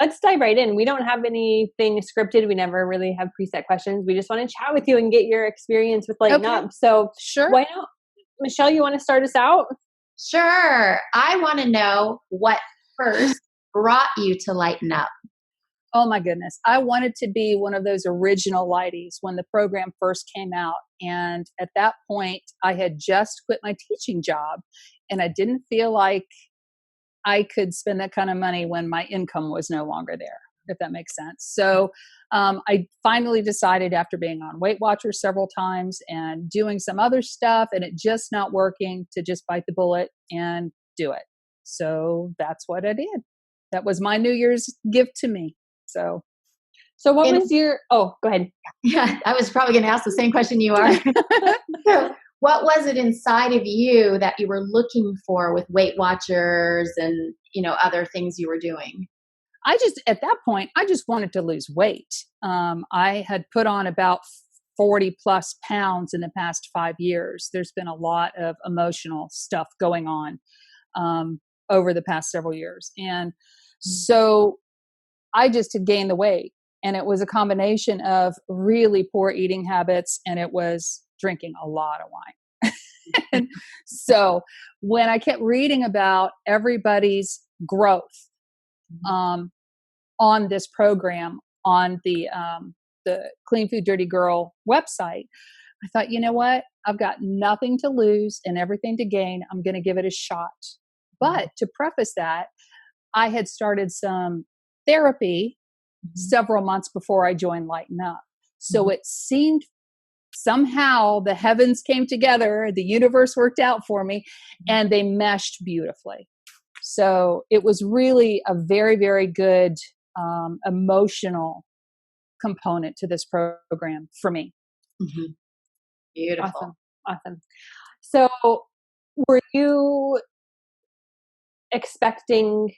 let's dive right in. We don't have anything scripted. We never really have preset questions. We just want to chat with you and get your experience with Lighten Up. So sure. Why not, Michelle, you want to start us out? Sure. I want to know what first brought you to Lighten Up. Oh my goodness. I wanted to be one of those original lighties when the program first came out. And at that point, I had just quit my teaching job and I didn't feel like I could spend that kind of money when my income was no longer there, if that makes sense. So I finally decided, after being on Weight Watchers several times and doing some other stuff and it just not working, to just bite the bullet and do it. So that's what I did. That was my New Year's gift to me. So what was your, go ahead. Yeah, I was probably going to ask the same question you are. So what was it inside of you that you were looking for with Weight Watchers and, other things you were doing? At that point, I just wanted to lose weight. I had put on about 40 plus pounds in the past 5 years. There's been a lot of emotional stuff going on over the past several years. And so I just had gained the weight. And it was a combination of really poor eating habits, and it was drinking a lot of wine. And so when I kept reading about everybody's growth on this program, on the Clean Food Dirty Girl website, I thought, you know what? I've got nothing to lose and everything to gain. I'm going to give it a shot. But to preface that, I had started some therapy several months before I joined Lighten Up. So it seemed somehow the heavens came together, the universe worked out for me, and they meshed beautifully. So it was really a very, very good emotional component to this program for me. Mm-hmm. Beautiful. Awesome. So were you expecting,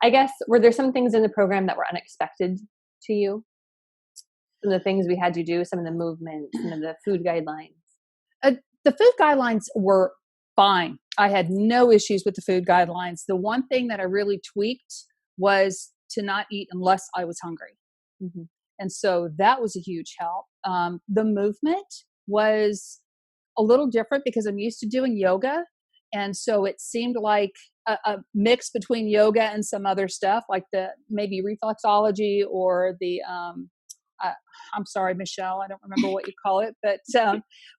I guess, were there some things in the program that were unexpected to you? Some of the things we had to do, some of the movements, some of the food guidelines? The food guidelines were fine. I had no issues with the food guidelines. The one thing that I really tweaked was to not eat unless I was hungry. Mm-hmm. And so that was a huge help. The movement was a little different because I'm used to doing yoga. And so it seemed like a mix between yoga and some other stuff, like the maybe reflexology or the, I'm sorry, Michelle, I don't remember what you call it, but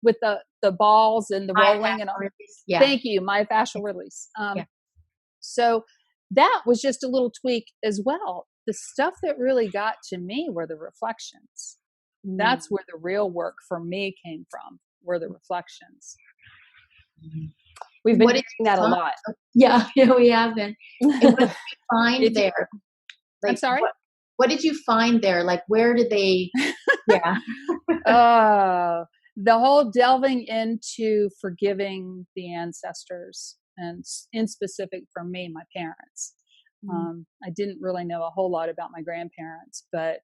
with the balls and the rolling and all. Yeah. Thank you, myofascial release. So that was just a little tweak as well. The stuff that really got to me were the reflections. That's where the real work for me came from, were the reflections. We've been doing that a lot. Yeah, we have been. And what did you find there? Like, I'm sorry? What did you find there? Like, where did they? Yeah. The whole delving into forgiving the ancestors, and in specific for me, my parents. I didn't really know a whole lot about my grandparents, but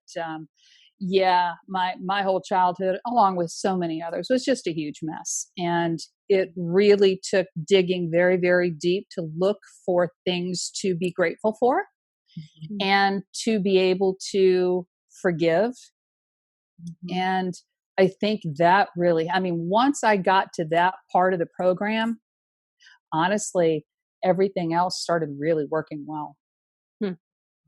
my whole childhood, along with so many others, was just a huge mess. And it really took digging very, very deep to look for things to be grateful for and to be able to forgive. And I think that really, once I got to that part of the program, honestly, everything else started really working well.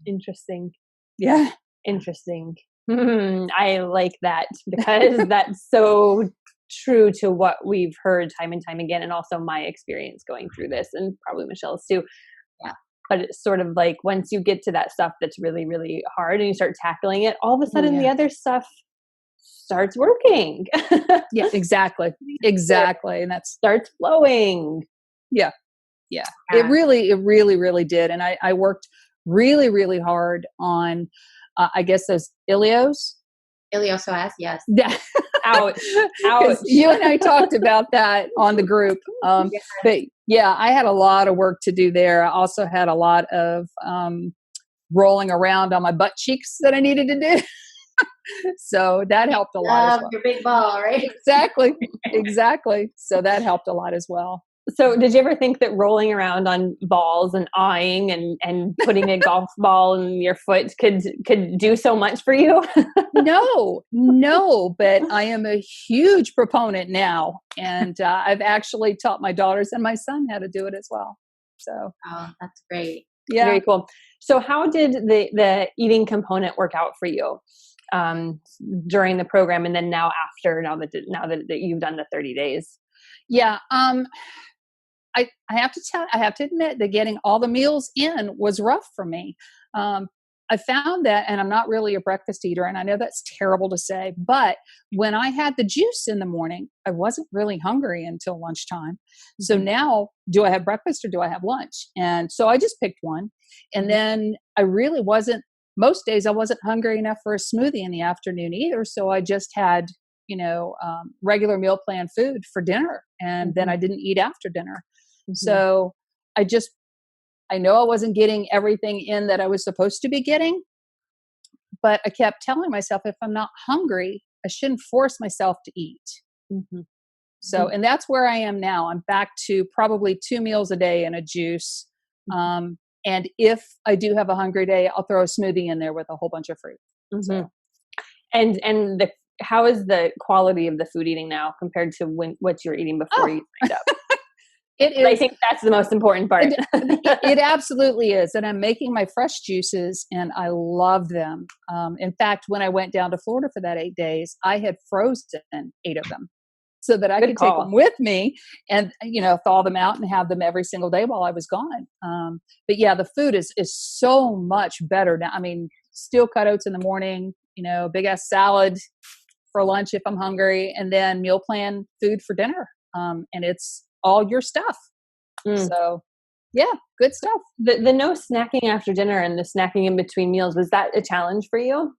Interesting. Yeah. Interesting. I like that, because that's so true to what we've heard time and time again, and also my experience going through this, and probably Michelle's too. Yeah. But it's sort of like, once you get to that stuff that's really, really hard and you start tackling it, all of a sudden the other stuff starts working. Yeah, exactly. And that starts flowing. Yeah. It really did. And I worked really, really hard on, I guess, those ilios. Iliosoas, yes. Yeah. Ouch. You and I talked about that on the group. But yeah, I had a lot of work to do there. I also had a lot of rolling around on my butt cheeks that I needed to do. So that helped a lot as well. Your big ball, right? Exactly. So that helped a lot as well. So did you ever think that rolling around on balls and eyeing and putting a golf ball in your foot could do so much for you? No, but I am a huge proponent now. And I've actually taught my daughters and my son how to do it as well. So, Oh, that's great. yeah. Very cool. So how did the eating component work out for you during the program, and then now that you've done the 30 days? Yeah. I have to admit that getting all the meals in was rough for me. I found that, and I'm not really a breakfast eater, and I know that's terrible to say, but when I had the juice in the morning, I wasn't really hungry until lunchtime. Mm-hmm. So now, do I have breakfast or do I have lunch? And so I just picked one. And then I really wasn't, most days I wasn't hungry enough for a smoothie in the afternoon either. So I just had, regular meal plan food for dinner. And then I didn't eat after dinner. So I know I wasn't getting everything in that I was supposed to be getting, but I kept telling myself, if I'm not hungry, I shouldn't force myself to eat. So, and that's where I am now. I'm back to probably 2 meals a day and a juice. And if I do have a hungry day, I'll throw a smoothie in there with a whole bunch of fruit. So. And how is the quality of the food eating now compared to what you were eating before you signed up? It is. I think that's the most important part. It absolutely is. And I'm making my fresh juices and I love them. In fact, when I went down to Florida for that 8 days, I had frozen 8 of them so that I could take them with me and, thaw them out and have them every single day while I was gone. But yeah, the food is so much better now. I mean, steel cut oats in the morning, big ass salad for lunch if I'm hungry, and then meal plan food for dinner. And it's all your stuff. So yeah, good stuff. The no snacking after dinner and the snacking in between meals, was that a challenge for you?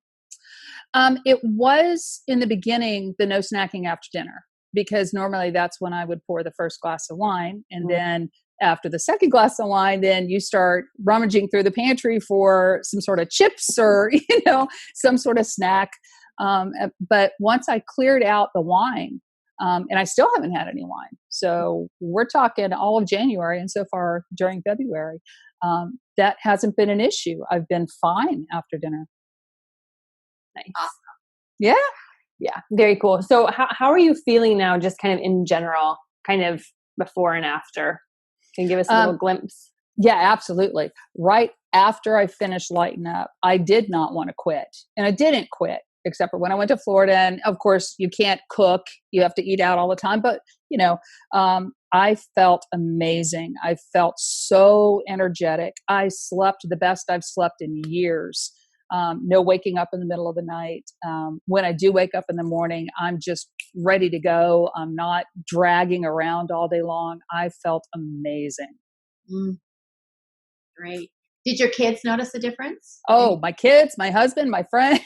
It was in the beginning, the no snacking after dinner, because normally that's when I would pour the first glass of wine. And then after the second glass of wine, then you start rummaging through the pantry for some sort of chips or, some sort of snack. But once I cleared out the wine, and I still haven't had any wine. So we're talking all of January, and so far during February, that hasn't been an issue. I've been fine after dinner. Nice. Awesome. Yeah. Yeah. Very cool. So how are you feeling now, just kind of in general, kind of before and after? Can you give us a little glimpse? Yeah, absolutely. Right after I finished Lighten Up, I did not want to quit. And I didn't quit, except for when I went to Florida. And of course, you can't cook. You have to eat out all the time. But, I felt amazing. I felt so energetic. I slept the best I've slept in years. No waking up in the middle of the night. When I do wake up in the morning, I'm just ready to go. I'm not dragging around all day long. I felt amazing. Great. Did your kids notice a difference? Oh, my kids, my husband, my friends.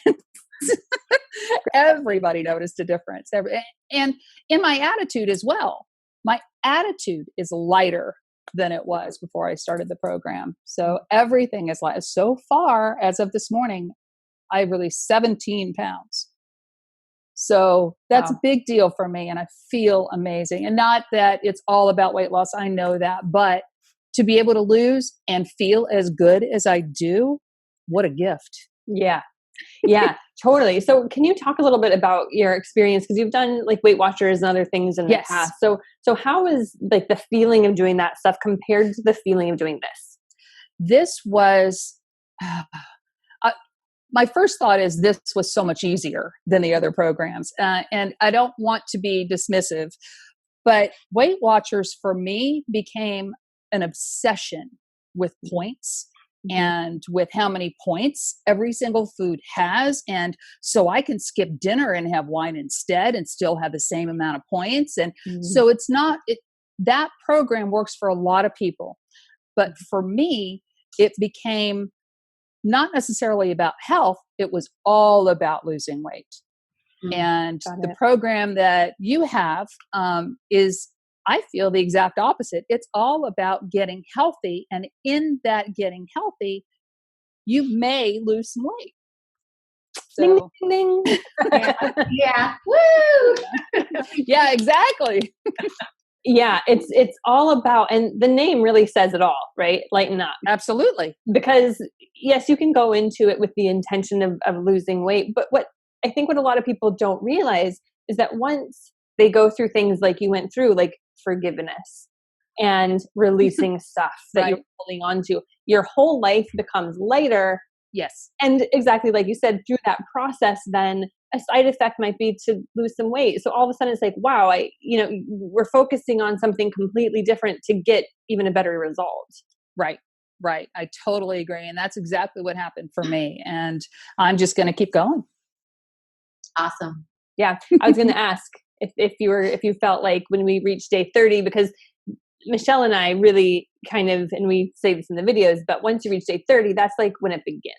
Everybody noticed a difference. And in my attitude as well. My attitude is lighter than it was before I started the program. So everything is light. So far, as of this morning, I released 17 pounds. So that's a big deal for me. And I feel amazing. And not that it's all about weight loss. I know that. But to be able to lose and feel as good as I do, what a gift. Yeah. Yeah, totally. So can you talk a little bit about your experience? Because you've done like Weight Watchers and other things in the past. So how is like the feeling of doing that stuff compared to the feeling of doing this? This was, my first thought is this was so much easier than the other programs. And I don't want to be dismissive, but Weight Watchers for me became an obsession with points. And with how many points every single food has. And so I can skip dinner and have wine instead and still have the same amount of points. And so it's not, that program works for a lot of people. But for me, it became not necessarily about health. It was all about losing weight. And the program that you have is, I feel, the exact opposite. It's all about getting healthy. And in that getting healthy, you may lose some weight. So, ding, ding, ding. Yeah. Woo! Yeah, exactly. Yeah, it's all about, and the name really says it all, right? Lighten up. Absolutely. Because yes, you can go into it with the intention of losing weight, but what a lot of people don't realize is that once they go through things like you went through, like forgiveness and releasing stuff that Right. you're holding on to, your whole life becomes lighter. Yes. And exactly like you said, through that process, then a side effect might be to lose some weight. So all of a sudden it's like, wow, we're focusing on something completely different to get even a better result. Right. Right. I totally agree. And that's exactly what happened for me. And I'm just going to keep going. Awesome. Yeah. I was going to ask if you felt like when we reached day 30, because Michelle and I really kind of, and we say this in the videos, but once you reach day 30, that's like when it begins.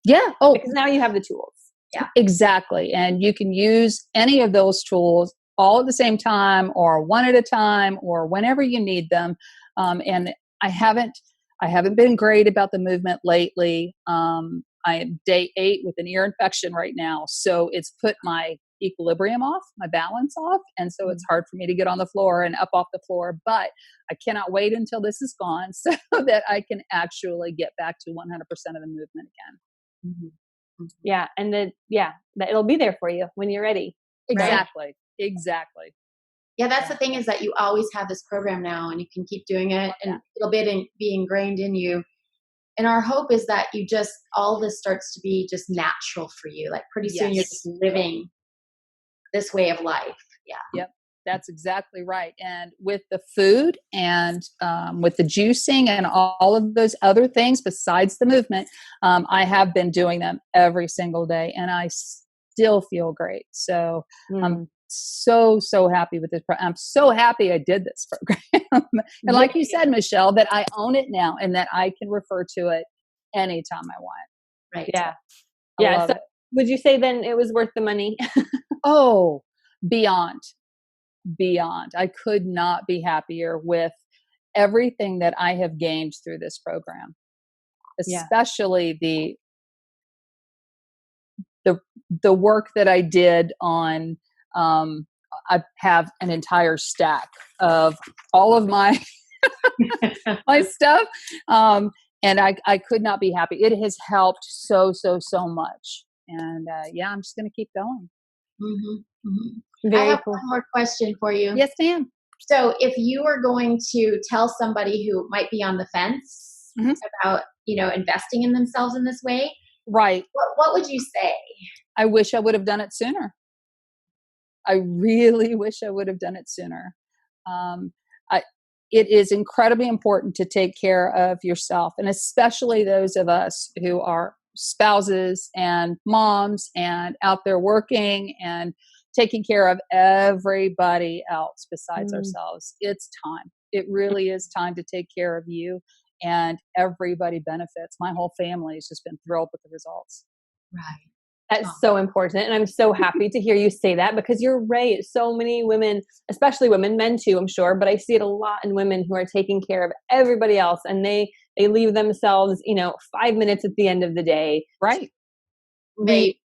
Yeah. Oh, because now you have the tools. Yeah, exactly. And you can use any of those tools all at the same time or one at a time or whenever you need them. And I haven't been great about the movement lately. I am day 8 with an ear infection right now. So it's put my equilibrium off, my balance off. And so it's hard for me to get on the floor and up off the floor, but I cannot wait until this is gone so that I can actually get back to 100% of the movement again. Mm-hmm. Mm-hmm. Yeah. And that it'll be there for you when you're ready. Exactly. Right? Exactly. Yeah, that's the thing, is that you always have this program now and you can keep doing it and it'll be ingrained in you. And our hope is that all this starts to be just natural for you. Like pretty soon you're just living this way of life. Yeah. Yep. That's exactly right. And with the food and with the juicing and all of those other things besides the movement, I have been doing them every single day and I still feel great. So I'm so happy with this. I'm so happy I did this program. And like you said, Michelle, that I own it now and that I can refer to it anytime I want. Right. Yeah. Yeah. So would you say then it was worth the money? Oh, beyond. I could not be happier with everything that I have gained through this program, especially the work that I did on, I have an entire stack of all of my, my stuff. And I could not be happy. It has helped so much. And I'm just going to keep going. Mm-hmm. Mm-hmm. Very I have cool. one more question for you. Yes, ma'am. So if you were going to tell somebody who might be on the fence about, investing in themselves in this way, right? What would you say? I wish I would have done it sooner. I really wish I would have done it sooner. It is incredibly important to take care of yourself, and especially those of us who are spouses and moms and out there working and taking care of everybody else besides ourselves. It's time. It really is time to take care of you, and everybody benefits. My whole family has just been thrilled with the results. Right. That's so important. And I'm so happy to hear you say that, because you're right. So many women, especially women, men too, I'm sure, but I see it a lot in women who are taking care of everybody else, and they leave themselves, 5 minutes at the end of the day. Right. Maybe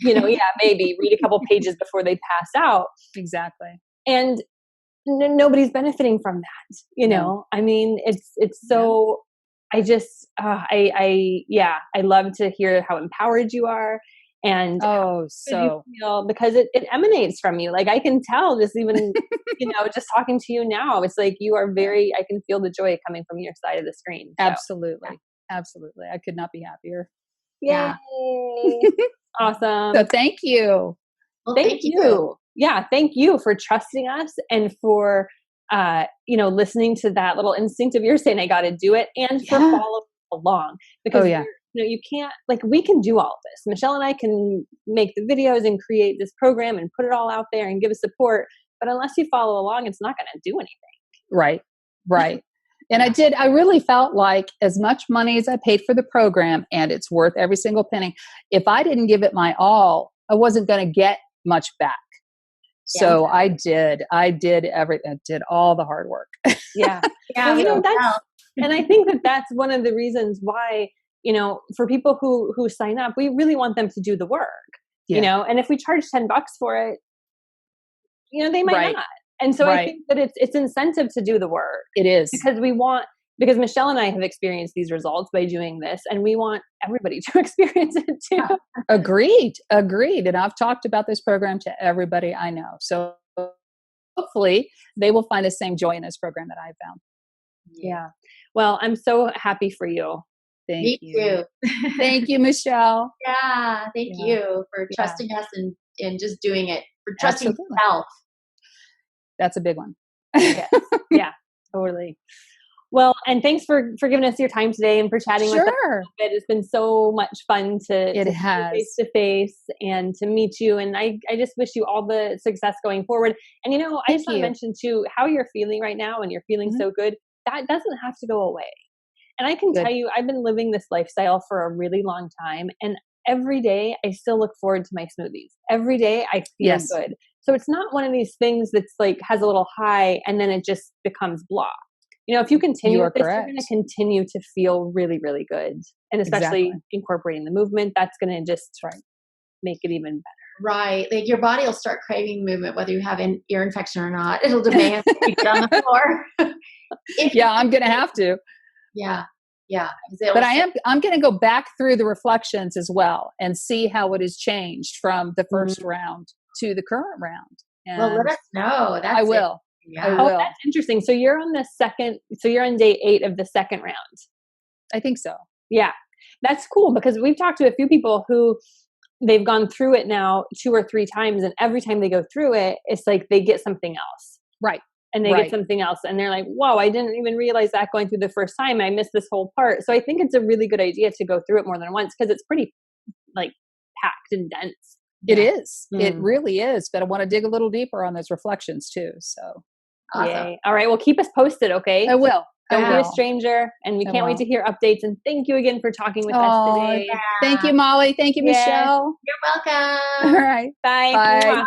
read a couple pages before they pass out. Exactly. And nobody's benefiting from that. I mean, it's so, I just, I love to hear how empowered you are. And you feel, because it emanates from you. Like I can tell, just even, just talking to you now, it's like you are I can feel the joy coming from your side of the screen. So. Absolutely. Absolutely. I could not be happier. Yay. Yeah. Awesome. So thank you. Well, thank you. Yeah. Thank you for trusting us and for, listening to that little instinct of yours saying, I got to do it, and for following along, because you can't, we can do all of this. Michelle and I can make the videos and create this program and put it all out there and give us support. But unless you follow along, it's not going to do anything. Right. And I really felt like as much money as I paid for the program, and it's worth every single penny, if I didn't give it my all, I wasn't going to get much back. So I did everything. I did all the hard work. Yeah. And I think that's one of the reasons why, for people who sign up, we really want them to do the work, and if we charge $10 for it, they might not. And so I think that it's incentive to do the work. It is. Because Michelle and I have experienced these results by doing this, and we want everybody to experience it too. Agreed. And I've talked about this program to everybody I know. So hopefully they will find the same joy in this program that I found. Yeah. Well, I'm so happy for you. Me too. Thank you, Michelle. Yeah. Thank you for trusting us and just doing it, for trusting yourself. That's a big one. Yes. Yeah, totally. Well, and thanks for giving us your time today and for chatting with us a little bit. It's been so much fun to face to face and to meet you. And I just wish you all the success going forward. And I just want to mention too, how you're feeling right now, and you're feeling so good, that doesn't have to go away. And I can tell you, I've been living this lifestyle for a really long time, and every day I still look forward to my smoothies. Every day I feel good. So it's not one of these things that's like has a little high and then it just becomes blah. If you continue with this, you're going to continue to feel really, really good. And especially incorporating the movement, that's going to just make it even better. Right. Like your body will start craving movement, whether you have an ear infection or not. It'll demand you get on the floor. I'm going to have to. Yeah. But I'm going to go back through the reflections as well and see how it has changed from the first round to the current round. And well, let us know. I will. Yeah. I will. Oh, that's interesting. So you're on you're on day 8 of the second round. I think so. Yeah. That's cool, because we've talked to a few people who they've gone through it now 2 or 3 times, and every time they go through it, it's like they get something else. Right. And they get something else, and they're like, whoa, I didn't even realize that going through the first time. I missed this whole part. So I think it's a really good idea to go through it more than once, because it's pretty like packed and dense. It is. It really is. But I want to dig a little deeper on those reflections too. So awesome. Yay. All right. Well, keep us posted. Okay. I will. Don't be a stranger. And we can't wait to hear updates. And thank you again for talking with us today. Thank you, Molly. Thank you, Michelle. You're welcome. All right. Bye. Bye. Bye.